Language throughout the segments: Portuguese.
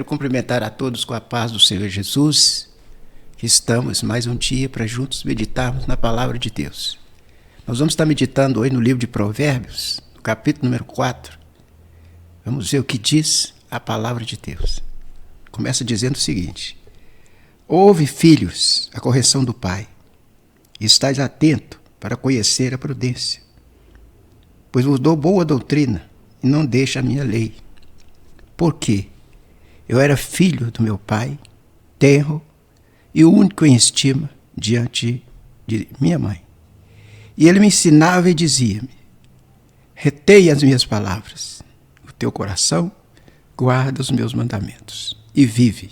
Quero cumprimentar a todos com a paz do Senhor Jesus, que estamos mais um dia para juntos meditarmos na palavra de Deus. Nós vamos estar meditando hoje no livro de Provérbios, no capítulo número 4. Vamos ver o que diz a palavra de Deus. Começa dizendo o seguinte: ouve, filhos, a correção do pai, e estais atento para conhecer a prudência. Pois vos dou boa doutrina, e não deixa a minha lei. Por quê? Eu era filho do meu pai, tenro, e o único em estima diante de minha mãe. E ele me ensinava e dizia-me: retei as minhas palavras, o teu coração guarda os meus mandamentos, e vive.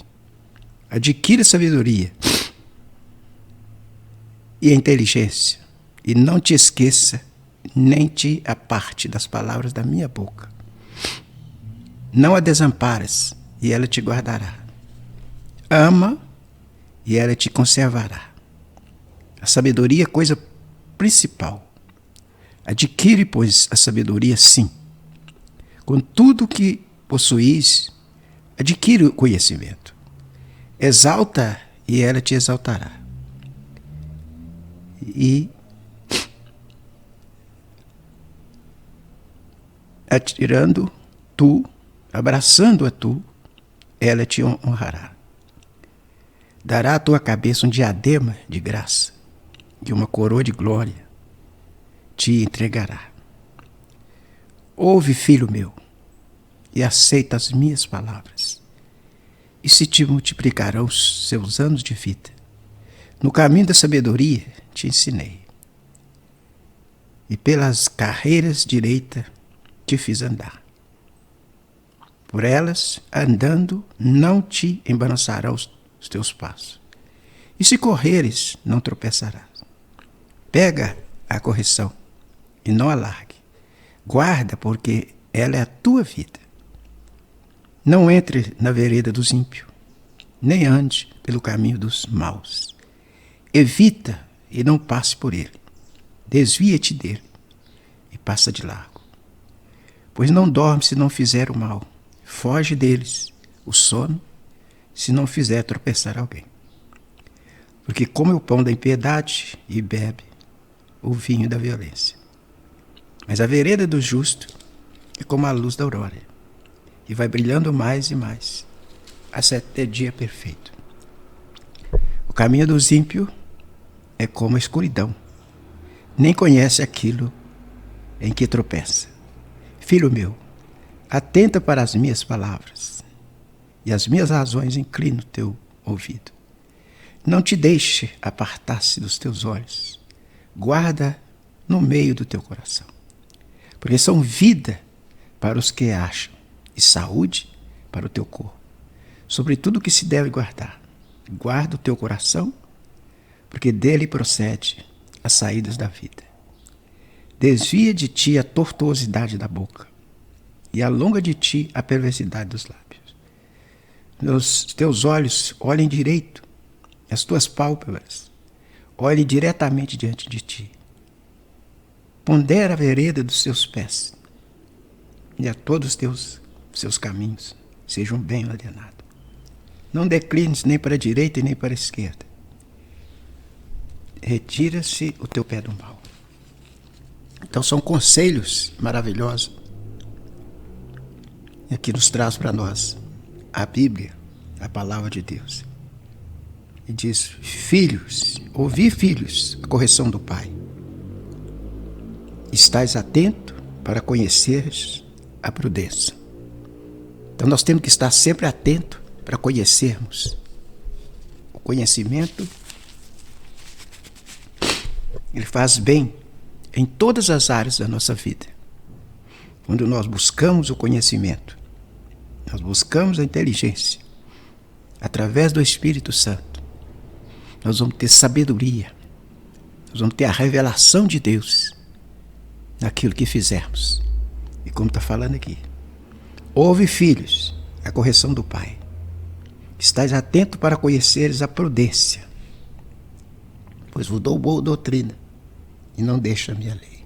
Adquire sabedoria e a inteligência, e não te esqueça, nem te aparte das palavras da minha boca. Não a desampares, e ela te guardará. Ama, e ela te conservará. A sabedoria é coisa principal. Adquire, pois, a sabedoria, sim. Com tudo que possuís, adquire o conhecimento. Exalta, e ela te exaltará. E abraçando-a tu, ela te honrará. Dará à tua cabeça um diadema de graça, e uma coroa de glória te entregará. Ouve, filho meu, e aceita as minhas palavras, e se te multiplicarão os seus anos de vida. No caminho da sabedoria te ensinei, e pelas carreiras direita te fiz andar. Por elas, andando, não te embaraçarão os teus passos. E se correres, não tropeçarás. Pega a correção e não a largue. Guarda, porque ela é a tua vida. Não entre na vereda dos ímpios, nem ande pelo caminho dos maus. Evita e não passe por ele. Desvia-te dele e passa de largo. Pois não dorme se não fizer o mal. Foge deles o sono, se não fizer tropeçar alguém. Porque come o pão da impiedade e bebe o vinho da violência. Mas a vereda do justo é como a luz da aurora, e vai brilhando mais e mais, até dia perfeito. O caminho dos ímpios é como a escuridão, nem conhece aquilo em que tropeça. Filho meu, atenta para as minhas palavras, e as minhas razões inclina o teu ouvido. Não te deixe apartar-se dos teus olhos, guarda no meio do teu coração, porque são vida para os que acham, e saúde para o teu corpo. Sobre tudo que se deve guardar, guarda o teu coração, porque dele procede as saídas da vida. Desvia de ti a tortuosidade da boca, e alonga de ti a perversidade dos lábios. Os teus olhos olhem direito, as tuas pálpebras olhem diretamente diante de ti. Pondera a vereda dos seus pés, e a todos os seus caminhos sejam bem ordenados. Não declines nem para a direita e nem para a esquerda. Retira-se o teu pé do mal. Então são conselhos maravilhosos. E aqui nos traz para nós a Bíblia, a palavra de Deus. E diz: filhos, ouvi, filhos, a correção do pai. Estais atento para conheceres a prudência. Então nós temos que estar sempre atento para conhecermos. O conhecimento, ele faz bem em todas as áreas da nossa vida. Quando nós buscamos o conhecimento, nós buscamos a inteligência, através do Espírito Santo, nós vamos ter sabedoria, nós vamos ter a revelação de Deus naquilo que fizermos. E como está falando aqui: ouve, filhos, a correção do pai. Estais atento para conheceres a prudência, pois vos dou boa doutrina, e não deixa a minha lei.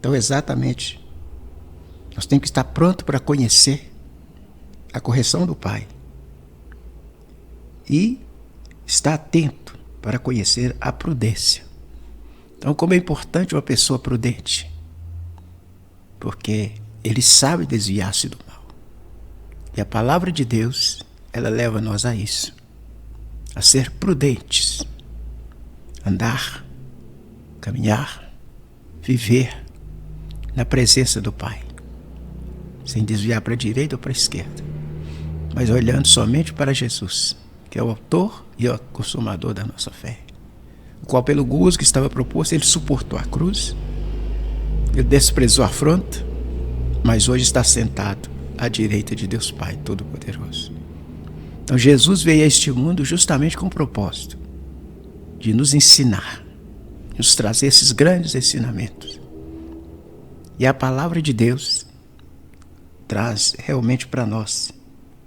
Então, exatamente, nós temos que estar pronto para conhecer a correção do pai, e está atento para conhecer a prudência. Então, como é importante uma pessoa prudente? Porque ele sabe desviar-se do mal. E a palavra de Deus, ela leva nós a isso, a ser prudentes, andar, caminhar, viver na presença do Pai, sem desviar para a direita ou para a esquerda, mas olhando somente para Jesus, que é o autor e o consumador da nossa fé, o qual pelo gozo que estava proposto, ele suportou a cruz, ele desprezou a afronta, mas hoje está sentado à direita de Deus Pai Todo-Poderoso. Então Jesus veio a este mundo justamente com o propósito de nos ensinar, nos trazer esses grandes ensinamentos. E a palavra de Deus traz realmente para nós,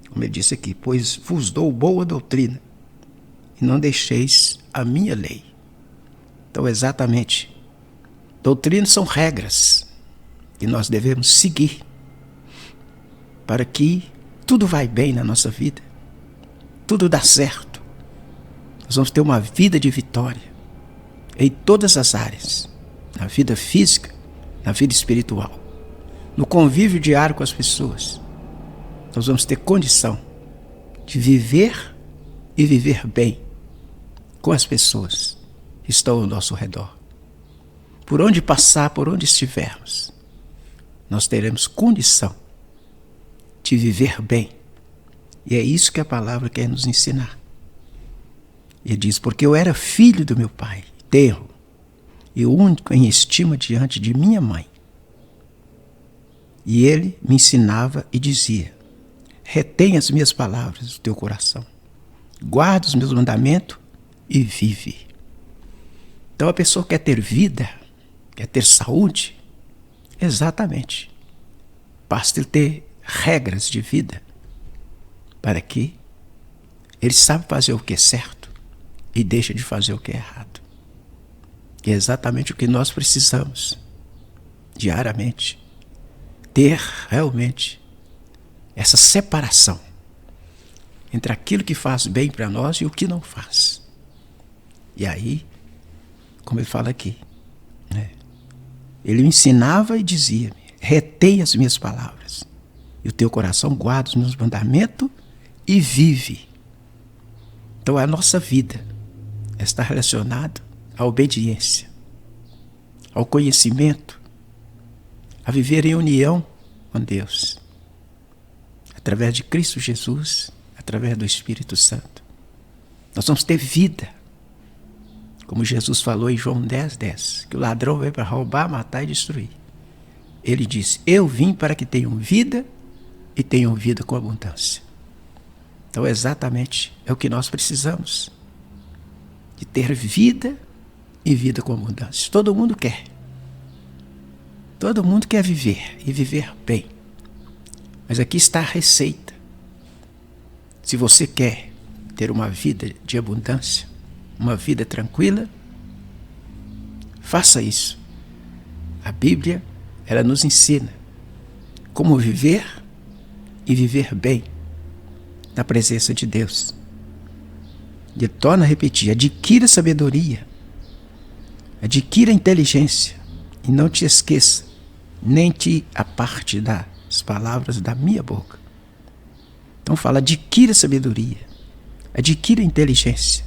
como ele disse aqui, pois vos dou boa doutrina e não deixeis a minha lei. Então, exatamente, doutrinas são regras que nós devemos seguir para que tudo vai bem na nossa vida, tudo dá certo. Nós vamos ter uma vida de vitória em todas as áreas, na vida física, na vida espiritual, no convívio diário com as pessoas. Nós vamos ter condição de viver e viver bem com as pessoas que estão ao nosso redor. Por onde passar, por onde estivermos, nós teremos condição de viver bem. E é isso que a palavra quer nos ensinar. Ele diz, porque eu era filho do meu pai, tenro, e único em estima diante de minha mãe. E ele me ensinava e dizia, retém as minhas palavras do teu coração, guarda os meus mandamentos e vive. Então a pessoa quer ter vida, quer ter saúde, exatamente. Basta ele ter regras de vida para que ele saiba fazer o que é certo e deixa de fazer o que é errado. E é exatamente o que nós precisamos diariamente, ter realmente essa separação entre aquilo que faz bem para nós e o que não faz. E aí, como ele fala aqui, né? Ele me ensinava e dizia-me, retém as minhas palavras, e o teu coração guarda os meus mandamentos e vive. Então a nossa vida está relacionada à obediência, ao conhecimento, a viver em união com Deus, através de Cristo Jesus, através do Espírito Santo. Nós vamos ter vida, como Jesus falou em João 10:10, que o ladrão veio para roubar, matar e destruir. Ele disse, eu vim para que tenham vida e tenham vida com abundância. Então exatamente é o que nós precisamos, de ter vida e vida com abundância. Todo mundo quer. Todo mundo quer viver e viver bem. Mas aqui está a receita. Se você quer ter uma vida de abundância, uma vida tranquila, faça isso. A Bíblia, ela nos ensina como viver e viver bem na presença de Deus. E torna a repetir, adquira sabedoria, adquira inteligência e não te esqueça, nem te aparte das palavras da minha boca. Então fala, adquira sabedoria, adquira inteligência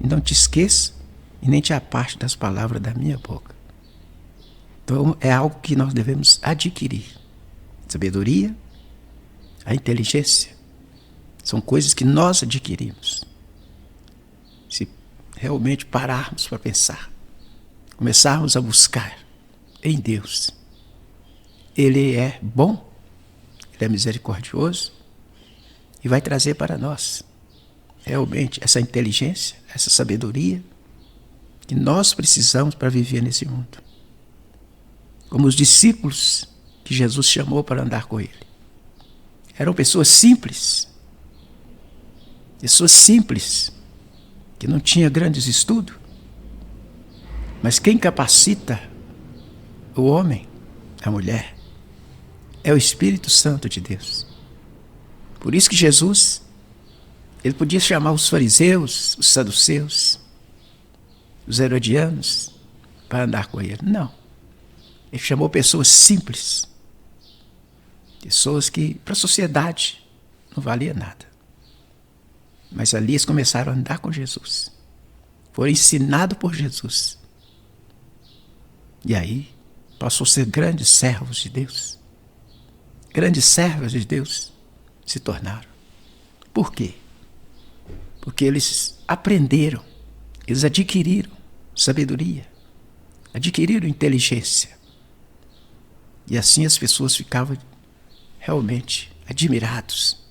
e não te esqueça e nem te aparte das palavras da minha boca. Então é algo que nós devemos adquirir. Sabedoria, a inteligência, são coisas que nós adquirimos. Se realmente pararmos para pensar, começarmos a buscar em Deus, Ele é bom, Ele é misericordioso e vai trazer para nós realmente essa inteligência, essa sabedoria que nós precisamos para viver nesse mundo. Como os discípulos que Jesus chamou para andar com Ele. Eram pessoas simples, que não tinham grandes estudos, mas quem capacita o homem, a mulher, é o Espírito Santo de Deus. Por isso que Jesus, Ele podia chamar os fariseus, os saduceus, os herodianos para andar com ele. Não. Ele chamou pessoas simples. Pessoas que para a sociedade não valia nada. Mas ali eles começaram a andar com Jesus. Foram ensinados por Jesus. E aí passou a ser grandes servos de Deus. Grandes servos de Deus se tornaram. Por quê? Porque eles aprenderam, eles adquiriram sabedoria, adquiriram inteligência. E assim as pessoas ficavam realmente admirados.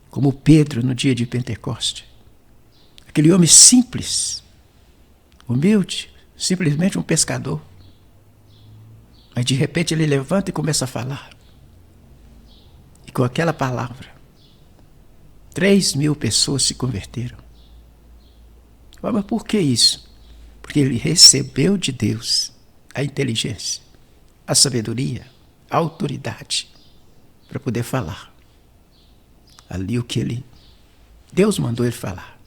Como Pedro no dia de Pentecoste. Aquele homem simples, humilde, simplesmente um pescador. Mas de repente ele levanta e começa a falar. E com aquela palavra, 3.000 pessoas se converteram. Mas por que isso? Porque ele recebeu de Deus a inteligência, a sabedoria, a autoridade para poder falar. Ali o que Deus mandou ele falar.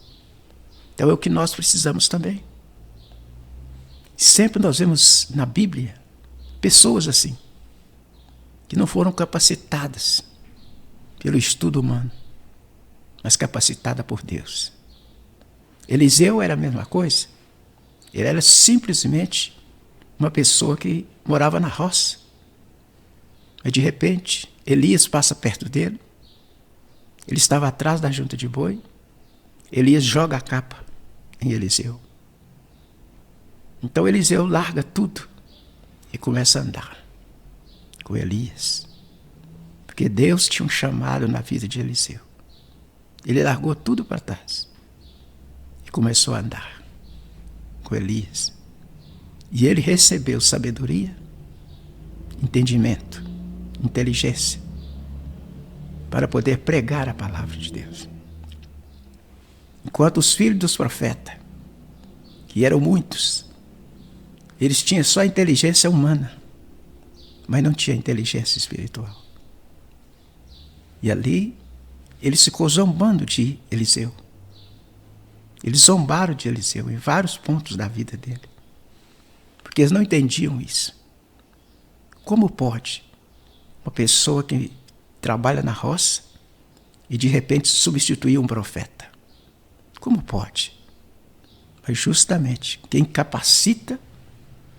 Então é o que nós precisamos também. Sempre nós vemos na Bíblia pessoas assim, que não foram capacitadas pelo estudo humano, mas capacitada por Deus. Eliseu era a mesma coisa. Ele era simplesmente uma pessoa que morava na roça. Mas de repente, Elias passa perto dele. Ele estava atrás da junta de boi. Elias joga a capa em Eliseu. Então Eliseu larga tudo e começa a andar com Elias. Porque Deus tinha um chamado na vida de Eliseu. Ele largou tudo para trás e começou a andar com Elias. E ele recebeu sabedoria, entendimento, inteligência para poder pregar a palavra de Deus. Enquanto os filhos dos profetas, que eram muitos, eles tinham só inteligência humana, mas não tinham inteligência espiritual. E ali eles ficou zombando de Eliseu. Eles zombaram de Eliseu em vários pontos da vida dele. Porque eles não entendiam isso. Como pode uma pessoa que trabalha na roça e de repente substituir um profeta? Como pode? Mas justamente quem capacita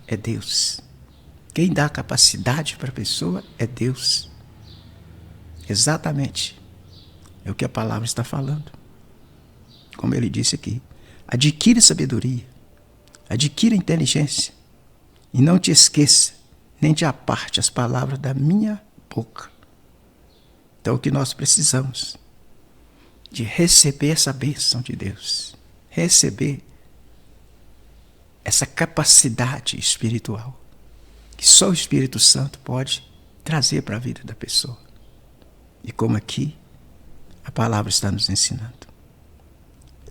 é Deus. Quem dá capacidade para a pessoa é Deus. Exatamente. É o que a palavra está falando. Como ele disse aqui. Adquire sabedoria. Adquira inteligência. E não te esqueça, nem te aparte as palavras da minha boca. Então o que nós precisamos? De receber essa bênção de Deus. Receber essa capacidade espiritual. Que só o Espírito Santo pode trazer para a vida da pessoa. E como aqui a palavra está nos ensinando.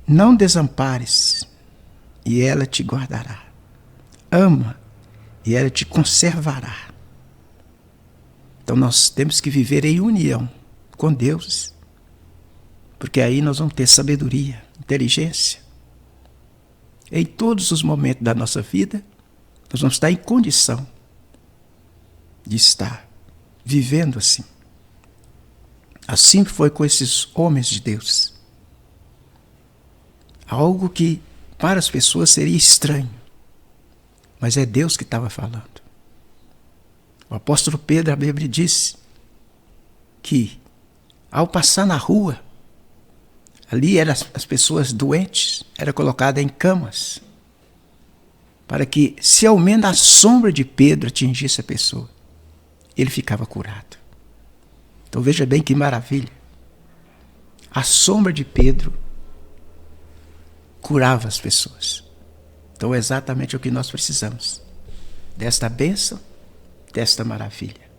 Não desampares, e ela te guardará. Ama, e ela te conservará. Então nós temos que viver em união com Deus, porque aí nós vamos ter sabedoria, inteligência. Em todos os momentos da nossa vida, nós vamos estar em condição de estar vivendo assim. Assim foi com esses homens de Deus. Algo que para as pessoas seria estranho, mas é Deus que estava falando. O apóstolo Pedro, a Bíblia disse que ao passar na rua, ali eram as pessoas doentes, eram colocadas em camas, para que se ao menos a sombra de Pedro atingisse a pessoa, ele ficava curado. Então veja bem que maravilha. A sombra de Pedro curava as pessoas. Então é exatamente o que nós precisamos. Desta bênção, desta maravilha.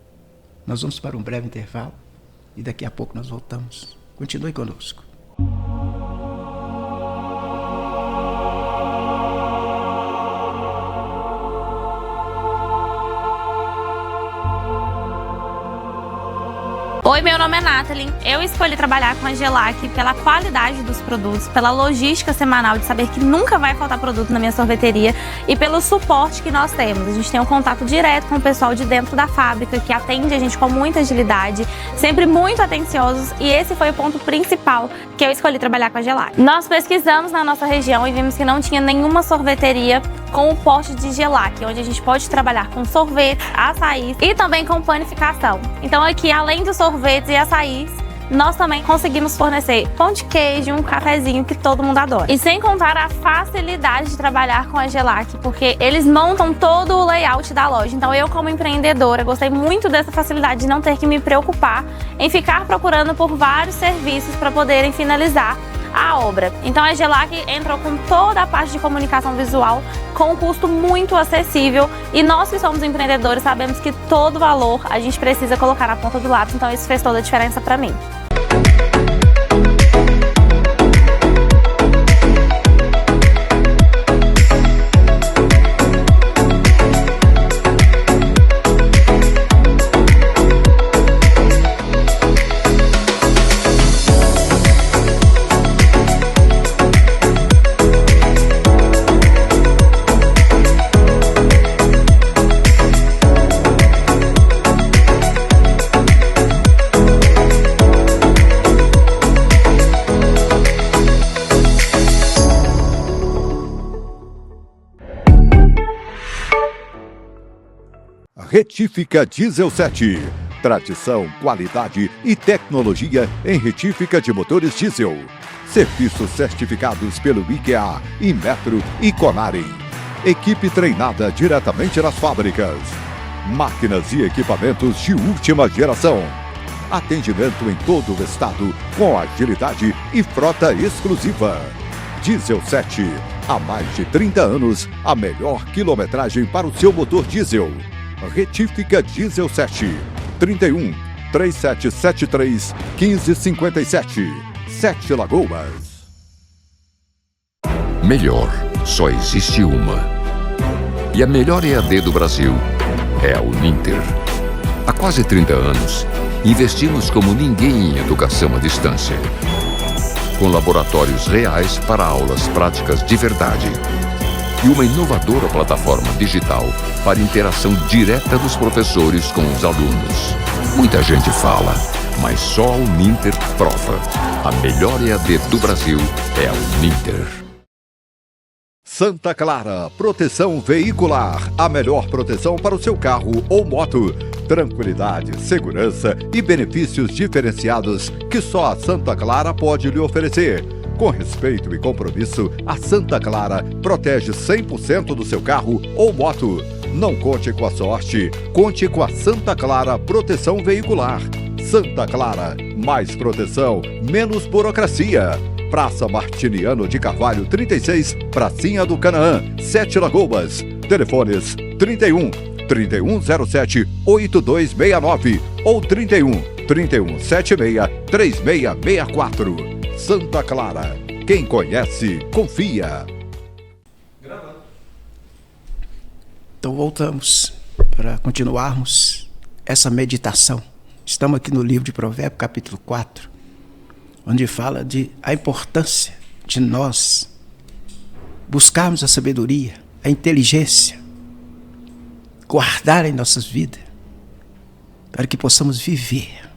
Nós vamos para um breve intervalo e daqui a pouco nós voltamos. Continue conosco. Oi, meu nome é Nathalie. Eu escolhi trabalhar com a Gelac pela qualidade dos produtos, pela logística semanal de saber que nunca vai faltar produto na minha sorveteria e pelo suporte que nós temos. A gente tem um contato direto com o pessoal de dentro da fábrica que atende a gente com muita agilidade, sempre muito atenciosos, e esse foi o ponto principal que eu escolhi trabalhar com a Gelac. Nós pesquisamos na nossa região e vimos que não tinha nenhuma sorveteria com o porte de Gelac, onde a gente pode trabalhar com sorvetes, açaís e também com panificação. Então aqui, além dos sorvetes e açaís, nós também conseguimos fornecer pão de queijo e um cafezinho que todo mundo adora. E sem contar a facilidade de trabalhar com a Gelac, porque eles montam todo o layout da loja. Então eu, como empreendedora, gostei muito dessa facilidade de não ter que me preocupar em ficar procurando por vários serviços para poderem finalizar a obra. Então a Gelac entrou com toda a parte de comunicação visual com um custo muito acessível, e nós que somos empreendedores sabemos que todo valor a gente precisa colocar na ponta do lápis, então isso fez toda a diferença para mim. Retífica Diesel 7. Tradição, qualidade e tecnologia em retífica de motores diesel. Serviços certificados pelo IKEA, Inmetro e Conarem. Equipe treinada diretamente nas fábricas. Máquinas e equipamentos de última geração. Atendimento em todo o estado com agilidade e frota exclusiva. Diesel 7. Há mais de 30 anos, a melhor quilometragem para o seu motor diesel. Retífica Diesel 7, 31 3773 1557, 7 Lagoas. Melhor, só existe uma. E a melhor EAD do Brasil é a Uninter. Há quase 30 anos, investimos como ninguém em educação à distância. Com laboratórios reais para aulas práticas de verdade. E uma inovadora plataforma digital para interação direta dos professores com os alunos. Muita gente fala, mas só a Uninter prova. A melhor EAD do Brasil é a Uninter. Santa Clara, proteção veicular. A melhor proteção para o seu carro ou moto. Tranquilidade, segurança e benefícios diferenciados que só a Santa Clara pode lhe oferecer. Com respeito e compromisso, a Santa Clara protege 100% do seu carro ou moto. Não conte com a sorte, conte com a Santa Clara Proteção Veicular. Santa Clara, mais proteção, menos burocracia. Praça Martiniano de Carvalho 36, Pracinha do Canaã, 7 Lagoas. Telefones 31 3107 8269 ou 31 3176 3664. Santa Clara. Quem conhece, confia. Então voltamos para continuarmos essa meditação. Estamos aqui no livro de Provérbios, capítulo 4, onde fala de a importância de nós buscarmos a sabedoria, a inteligência, guardar em nossas vidas, para que possamos viver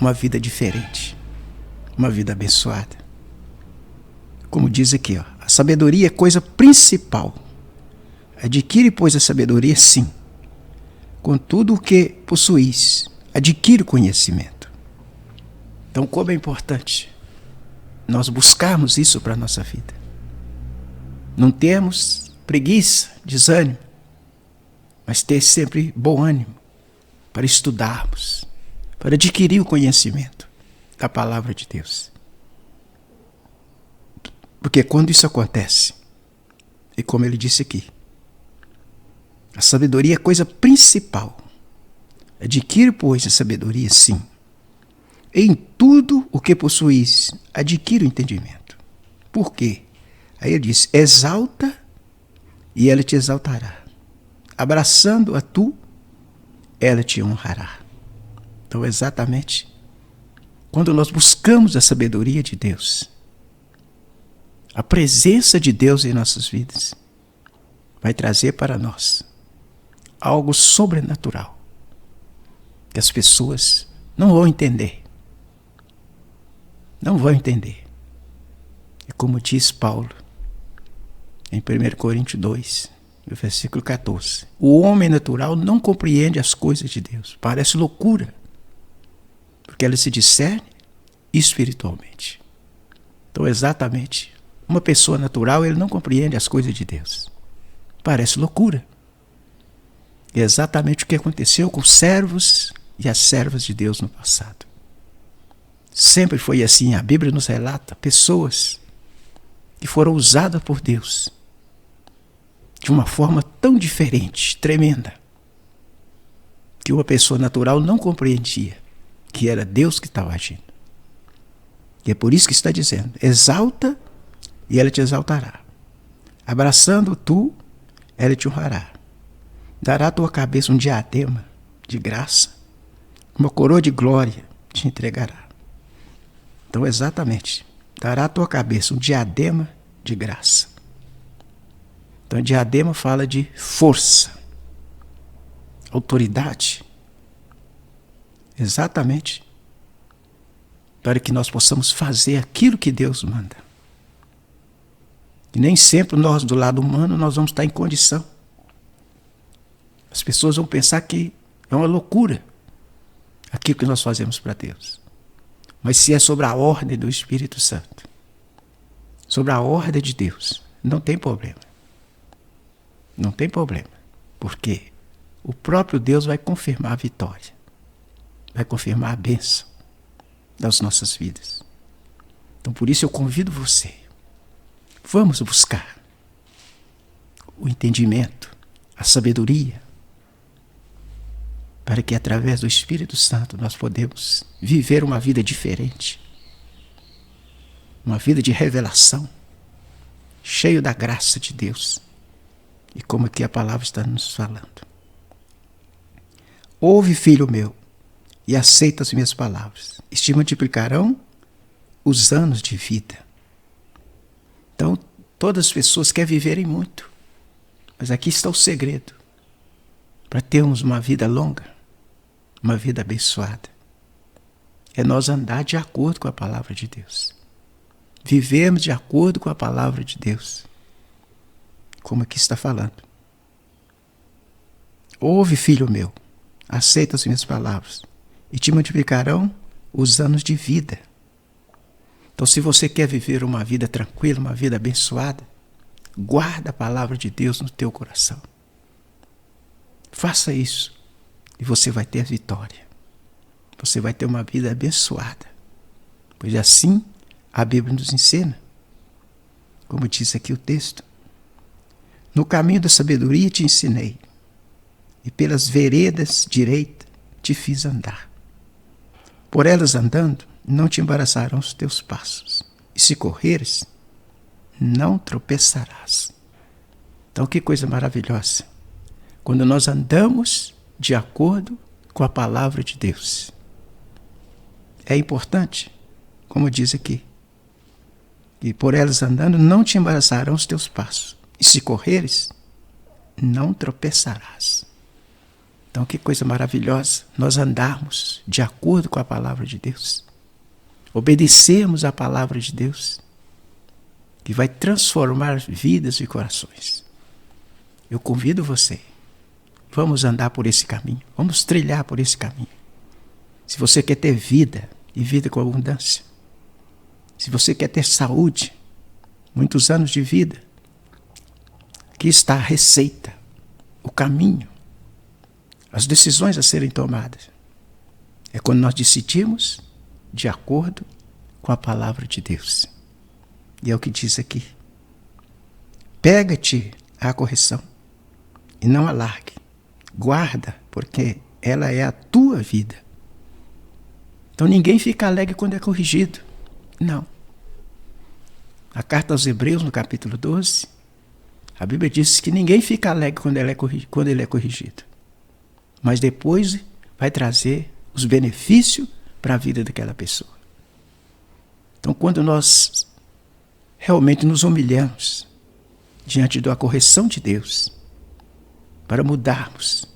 uma vida diferente. Uma vida abençoada. Como diz aqui, a sabedoria é coisa principal. Adquire, pois, a sabedoria, sim. Com tudo o que possuís, adquire o conhecimento. Então, como é importante nós buscarmos isso para a nossa vida. Não termos preguiça, desânimo, mas ter sempre bom ânimo para estudarmos, para adquirir o conhecimento da palavra de Deus. Porque quando isso acontece, e como ele disse aqui, a sabedoria é coisa principal. Adquire, pois, a sabedoria, sim. Em tudo o que possuís, adquire o entendimento. Por quê? Aí ele diz, exalta e ela te exaltará. Abraçando a tu, ela te honrará. Então, exatamente quando nós buscamos a sabedoria de Deus, a presença de Deus em nossas vidas vai trazer para nós algo sobrenatural que as pessoas não vão entender. Não vão entender. E como diz Paulo em 1 Coríntios 2, no versículo 14, o homem natural não compreende as coisas de Deus. Parece loucura, porque ela se discerne espiritualmente. Então, exatamente, uma pessoa natural, ele não compreende as coisas de Deus. Parece loucura. É exatamente o que aconteceu com os servos e as servas de Deus no passado. Sempre foi assim. A Bíblia nos relata pessoas que foram usadas por Deus de uma forma tão diferente, tremenda, que uma pessoa natural não compreendia que era Deus que estava agindo. E é por isso que está dizendo: exalta e ela te exaltará. Abraçando tu, ela te honrará. Dará à tua cabeça um diadema de graça, uma coroa de glória te entregará. Então, exatamente, dará à tua cabeça um diadema de graça. Então, diadema fala de força, autoridade. Exatamente, para que nós possamos fazer aquilo que Deus manda. E nem sempre nós, do lado humano, nós vamos estar em condição. As pessoas vão pensar que é uma loucura aquilo que nós fazemos para Deus. Mas se é sobre a ordem do Espírito Santo, sobre a ordem de Deus, não tem problema. Não tem problema. Porque o próprio Deus vai confirmar a vitória. Vai confirmar a bênção das nossas vidas. Então, por isso eu convido você. Vamos buscar o entendimento, a sabedoria, para que através do Espírito Santo nós podemos viver uma vida diferente, uma vida de revelação, cheio da graça de Deus. E como aqui a palavra está nos falando. Ouve, filho meu, e aceita as minhas palavras. E te multiplicarão os anos de vida. Então, todas as pessoas querem viverem muito. Mas aqui está o segredo. Para termos uma vida longa, uma vida abençoada, é nós andar de acordo com a palavra de Deus. Vivemos de acordo com a palavra de Deus. Como aqui está falando. Ouve, filho meu, aceita as minhas palavras, e te multiplicarão os anos de vida. Então, se você quer viver uma vida tranquila, uma vida abençoada, guarda a palavra de Deus no teu coração. Faça isso e você vai ter vitória. Você vai ter uma vida abençoada. Pois assim a Bíblia nos ensina. Como diz aqui o texto. No caminho da sabedoria te ensinei, e pelas veredas direitas te fiz andar. Por elas andando, não te embaraçarão os teus passos, e se correres, não tropeçarás. Então, que coisa maravilhosa, quando nós andamos de acordo com a palavra de Deus. É importante, como diz aqui, e por elas andando, não te embaraçarão os teus passos, e se correres, não tropeçarás. Então, que coisa maravilhosa nós andarmos de acordo com a palavra de Deus. Obedecermos a palavra de Deus, que vai transformar vidas e corações. Eu convido você, vamos andar por esse caminho, vamos trilhar por esse caminho. Se você quer ter vida, e vida com abundância, se você quer ter saúde, muitos anos de vida, aqui está a receita, o caminho, as decisões a serem tomadas. É quando nós decidimos de acordo com a palavra de Deus. E é o que diz aqui. Pega-te à correção e não alargue. Guarda, porque ela é a tua vida. Então ninguém fica alegre quando é corrigido. Não. A carta aos Hebreus, no capítulo 12, a Bíblia diz que ninguém fica alegre quando ele é corrigido. Mas depois vai trazer os benefícios para a vida daquela pessoa. Então, quando nós realmente nos humilhamos diante da correção de Deus, para mudarmos,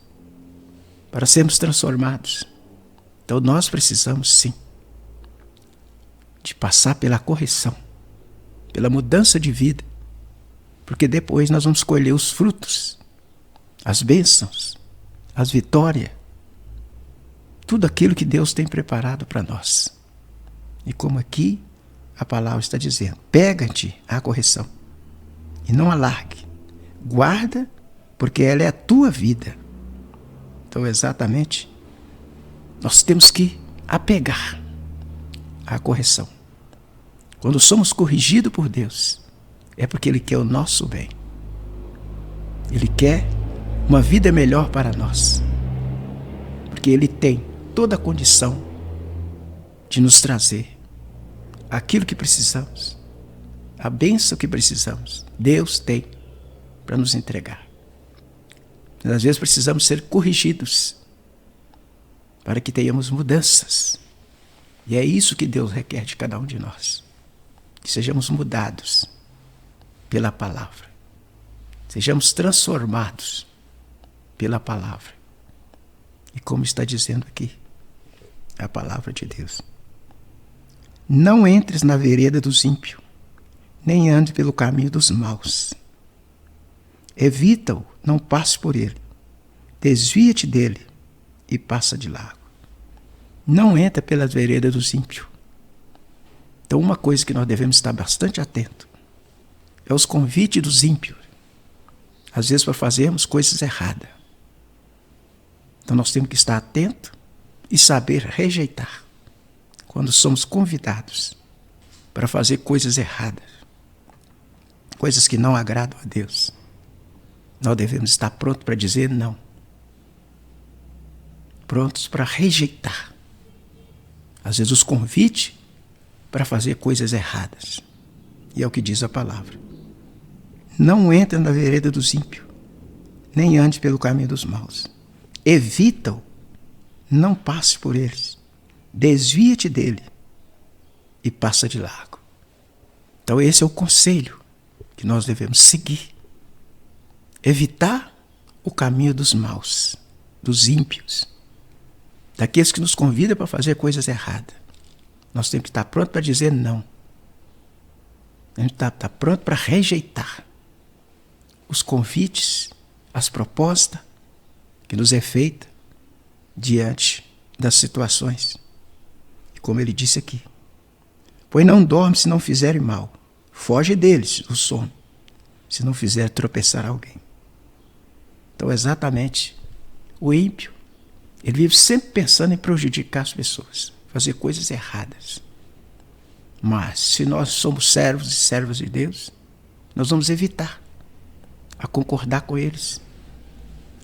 para sermos transformados, então nós precisamos sim de passar pela correção, pela mudança de vida, porque depois nós vamos colher os frutos, as bênçãos, as vitórias, tudo aquilo que Deus tem preparado para nós. E como aqui a palavra está dizendo, pega-te a correção e não a largue, guarda, porque ela é a tua vida. Então, exatamente, nós temos que apegar à correção. Quando somos corrigidos por Deus, é porque Ele quer o nosso bem. Ele quer uma vida melhor para nós. Porque Ele tem toda a condição de nos trazer aquilo que precisamos, a bênção que precisamos. Deus tem para nos entregar. Mas às vezes precisamos ser corrigidos para que tenhamos mudanças. E é isso que Deus requer de cada um de nós. Que sejamos mudados pela palavra. Sejamos transformados pela palavra. E como está dizendo aqui a palavra de Deus. Não entres na vereda dos ímpios, nem andes pelo caminho dos maus. Evita-o, não passe por ele. Desvia-te dele e passa de largo. Não entra pelas veredas dos ímpios. Então, uma coisa que nós devemos estar bastante atentos é os convites dos ímpios. Às vezes, para fazermos coisas erradas. Então, nós temos que estar atentos e saber rejeitar quando somos convidados para fazer coisas erradas, coisas que não agradam a Deus. Nós devemos estar prontos para dizer não. Prontos para rejeitar. Às vezes, os convites para fazer coisas erradas. E é o que diz a palavra. Não entra na vereda dos ímpios, nem ande pelo caminho dos maus. Evita-o, não passe por eles. Desvia-te dele e passa de largo. Então esse é o conselho que nós devemos seguir. Evitar o caminho dos maus, dos ímpios, daqueles que nos convidam para fazer coisas erradas. Nós temos que estar prontos para dizer não. A gente está pronto para rejeitar os convites, as propostas que nos é feita diante das situações. E como ele disse aqui, pois não dorme se não fizerem mal, foge deles o sono, se não fizer tropeçar alguém. Então, exatamente, o ímpio, ele vive sempre pensando em prejudicar as pessoas, fazer coisas erradas. Mas, se nós somos servos e servas de Deus, nós vamos evitar a concordar com eles.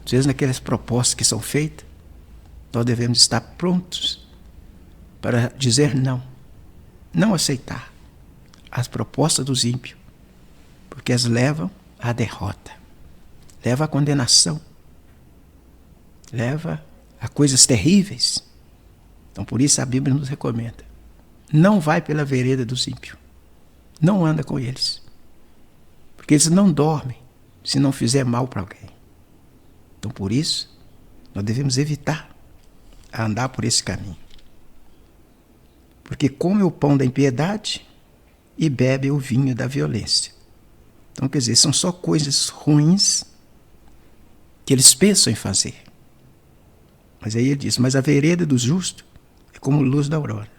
Às vezes, naquelas propostas que são feitas, nós devemos estar prontos para dizer não. Não aceitar as propostas dos ímpios, porque as levam à derrota, levam à condenação, levam a coisas terríveis. Então, por isso a Bíblia nos recomenda: não vai pela vereda dos ímpios, não anda com eles, porque eles não dormem se não fizer mal para alguém. Então, por isso, nós devemos evitar andar por esse caminho. Porque come o pão da impiedade e bebe o vinho da violência. Então, quer dizer, são só coisas ruins que eles pensam em fazer. Mas aí ele diz, mas a vereda do justo é como luz da aurora,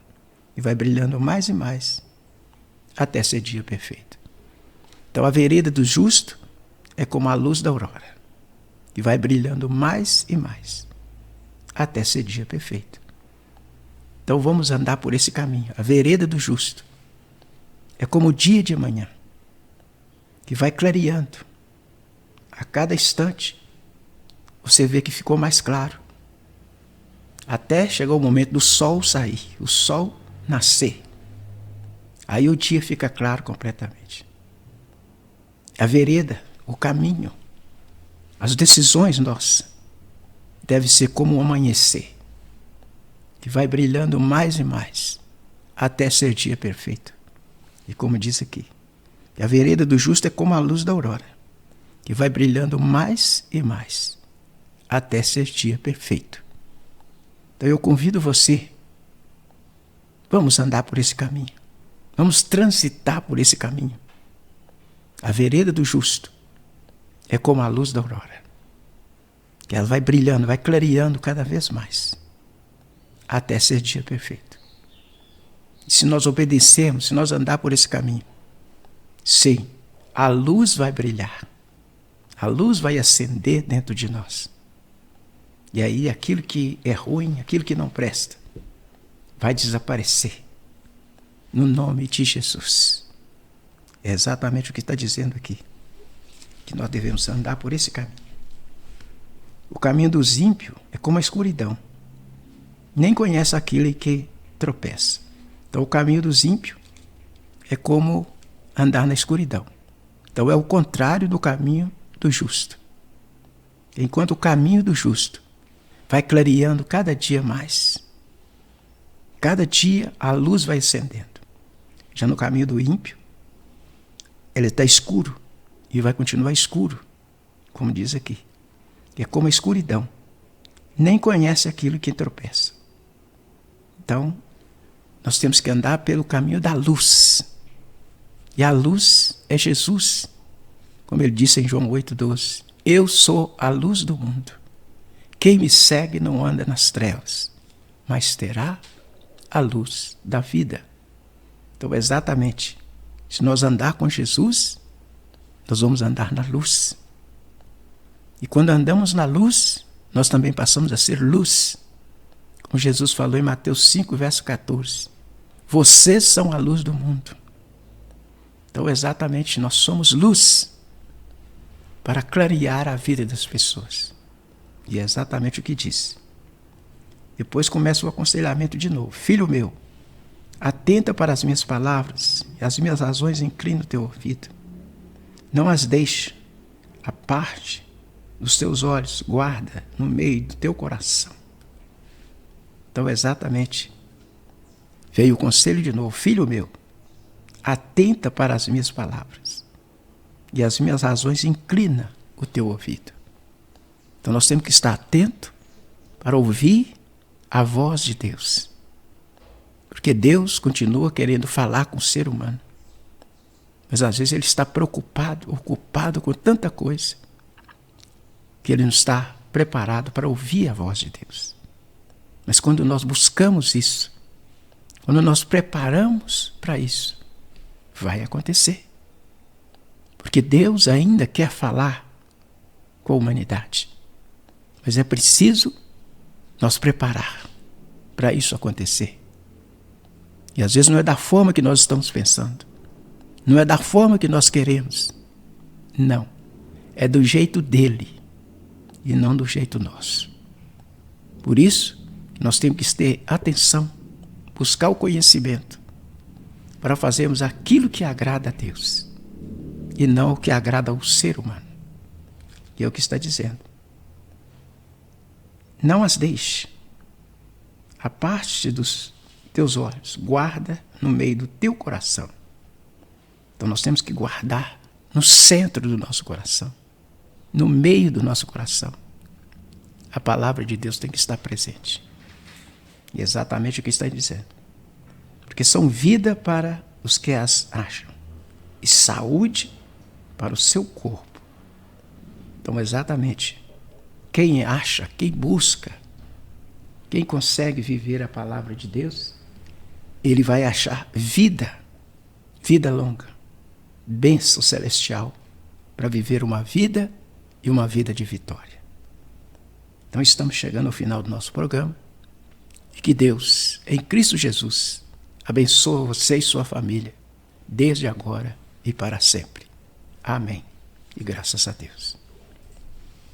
e vai brilhando mais e mais, até ser dia perfeito. Então, a vereda do justo é como a luz da aurora, e vai brilhando mais e mais, até ser dia perfeito. Então vamos andar por esse caminho. A vereda do justo é como o dia de manhã, que vai clareando. A cada instante, você vê que ficou mais claro. Até chegar o momento do sol sair, o sol nascer. Aí o dia fica claro completamente. A vereda, o caminho, as decisões nossas, deve ser como um amanhecer, que vai brilhando mais e mais, até ser dia perfeito. E como diz aqui, a vereda do justo é como a luz da aurora, que vai brilhando mais e mais, até ser dia perfeito. Então eu convido você, vamos andar por esse caminho, vamos transitar por esse caminho. A vereda do justo é como a luz da aurora, que ela vai brilhando, vai clareando cada vez mais, até ser dia perfeito. E se nós obedecermos, se nós andar por esse caminho, sim, a luz vai brilhar, a luz vai acender dentro de nós. E aí aquilo que é ruim, aquilo que não presta, vai desaparecer. No nome de Jesus. É exatamente o que está dizendo aqui. Que nós devemos andar por esse caminho. O caminho dos ímpios é como a escuridão. Nem conhece aquele que tropeça. Então o caminho dos ímpios é como andar na escuridão. Então é o contrário do caminho do justo. Enquanto o caminho do justo vai clareando cada dia mais. Cada dia a luz vai acendendo. Já no caminho do ímpio, ele está escuro e vai continuar escuro, como diz aqui. É como a escuridão. Nem conhece aquilo que tropeça. Então, nós temos que andar pelo caminho da luz. E a luz é Jesus. Como ele disse em João 8,12. Eu sou a luz do mundo. Quem me segue não anda nas trevas, mas terá a luz da vida. Então, exatamente, se nós andar com Jesus, nós vamos andar na luz. E quando andamos na luz, nós também passamos a ser luz. Como Jesus falou em Mateus 5, verso 14. Vocês são a luz do mundo. Então, exatamente, nós somos luz para clarear a vida das pessoas. E é exatamente o que diz. Depois começa o aconselhamento de novo. Filho meu, atenta para as minhas palavras, e as minhas razões inclina o teu ouvido. Não as deixe à parte dos teus olhos, guarda no meio do teu coração. Então, exatamente, veio o conselho de novo. Filho meu, atenta para as minhas palavras, e as minhas razões inclina o teu ouvido. Então nós temos que estar atento para ouvir a voz de Deus. Porque Deus continua querendo falar com o ser humano. Mas às vezes ele está preocupado, ocupado com tanta coisa, que ele não está preparado para ouvir a voz de Deus. Mas quando nós buscamos isso, quando nós preparamos para isso, vai acontecer. Porque Deus ainda quer falar com a humanidade. Mas é preciso nós preparar para isso acontecer. E às vezes não é da forma que nós estamos pensando. Não é da forma que nós queremos. Não. É do jeito dele e não do jeito nosso. Por isso, nós temos que ter atenção, buscar o conhecimento para fazermos aquilo que agrada a Deus e não o que agrada ao ser humano. E é o que está dizendo. Não as deixe à parte dos teus olhos, guarda no meio do teu coração. Então nós temos que guardar no centro do nosso coração, no meio do nosso coração. A palavra de Deus tem que estar presente. E exatamente o que está dizendo. Porque são vida para os que as acham e saúde para o seu corpo. Então exatamente, quem acha, quem busca, quem consegue viver a palavra de Deus, ele vai achar vida longa, bênção celestial, para viver uma vida e uma vida de vitória. Então estamos chegando ao final do nosso programa. E que Deus, em Cristo Jesus, abençoe você e sua família, desde agora e para sempre. Amém. E graças a Deus.